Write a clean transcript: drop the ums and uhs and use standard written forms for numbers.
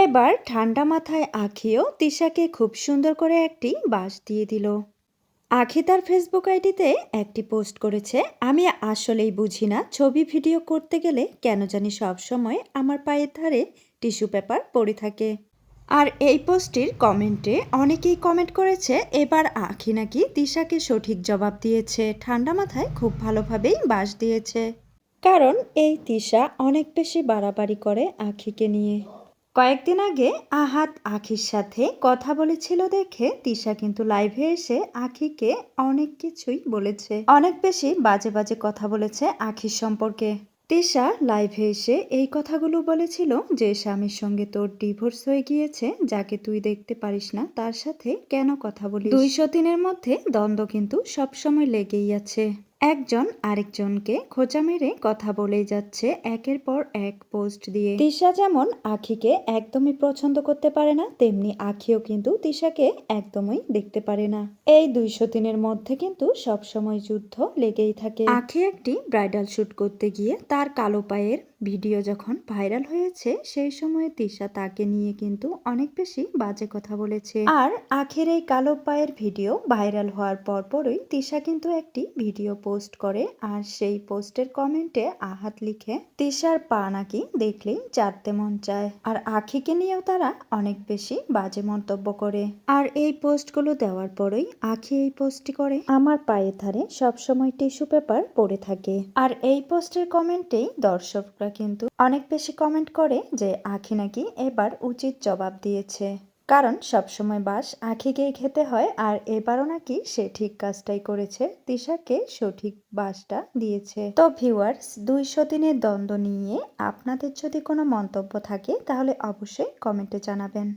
এবার ঠান্ডা মাথায় আখিও তিশাকে খুব সুন্দর করে একটি বাঁশ দিয়ে দিল। আখি তার ফেসবুক আইডিতে একটি পোস্ট করেছে, আমি আসলেই বুঝি না ছবি ভিডিও করতে গেলে কেন জানি সব সময় আমার পায়ের ধারে টিস্যু পেপার পড়ে থাকে। আর এই পোস্টটির কমেন্টে অনেকেই কমেন্ট করেছে এবার আখি নাকি তিশাকে সঠিক জবাব দিয়েছে, ঠান্ডা মাথায় খুব ভালোভাবেই বাঁশ দিয়েছে। কারণ এই তিশা অনেক বেশি বাড়াবাড়ি করে আখিকে নিয়ে। কয়েকদিন আগে আহাত আখির সাথে কথা বলেছিল দেখে তিশা কিন্তু লাইভে এসে আখিকে অনেক কিছুই বলেছে, অনেক বেশি বাজে বাজে কথা বলেছে আখির সম্পর্কে। তিশা লাইভে এসে এই কথাগুলো বলেছিল যে স্বামীর সঙ্গে তোর ডিভোর্স হয়ে গিয়েছে, যাকে তুই দেখতে পারিস না তার সাথে কেন কথা বলিস। 200 দিনের মধ্যে দ্বন্দ্ব কিন্তু সবসময় লেগেই আছে। একজন আরেকজনকে খোঁচা মেরে কথা বলেই যাচ্ছে একের পর এক পোস্ট দিয়ে। তিশা যেমন আখিকে একদমই পছন্দ করতে পারে না, তেমনি আখিও কিন্তু তিশাকে একদমই দেখতে পারে না। এই 200 দিনের মধ্যে কিন্তু সবসময় যুদ্ধ লেগেই থাকে। আখি একটি ব্রাইডাল শুট করতে গিয়ে তার কালো পায়ের ভিডিও যখন ভাইরাল হয়েছে, সেই সময় তিশা তাকে নিয়ে কিন্তু অনেক বেশি বাজে কথা বলেছে। আর আখির এই কালো পায়ের ভিডিও ভাইরাল হওয়ার পরপরই তিশা কিন্তু একটি ভিডিও পোস্ট করে, আর সেই পোস্টের কমেন্টে আহাত লিখে তিশার পা নাকি দেখলেই চাটতে মন চায়। আর আখিকে নিয়েও তারা অনেক বেশি বাজে মন্তব্য করে। আর এই পোস্টগুলো দেওয়ার পরই আখি এই পোস্টটি করে, আমার পায়ের ধারে সবসময় টিস্যু পেপার পড়ে থাকে। আর এই পোস্টের কমেন্টেই দর্শকরা কিন্তু অনেক বেশি কমেন্ট করে যে আখি নাকি এবার উচিত জবাব দিয়েছে, কারণ সবসময় বাঁশ আখিকেই খেতে হয়, আর এবারও নাকি সে ঠিক কাজটাই করেছে, তিশাকে সঠিক বাঁশটা দিয়েছে। তো ভিউয়ার্স, 200 দিনের দ্বন্দ্ব নিয়ে আপনাদের যদি কোনো মন্তব্য থাকে তাহলে অবশ্যই কমেন্টে জানাবেন।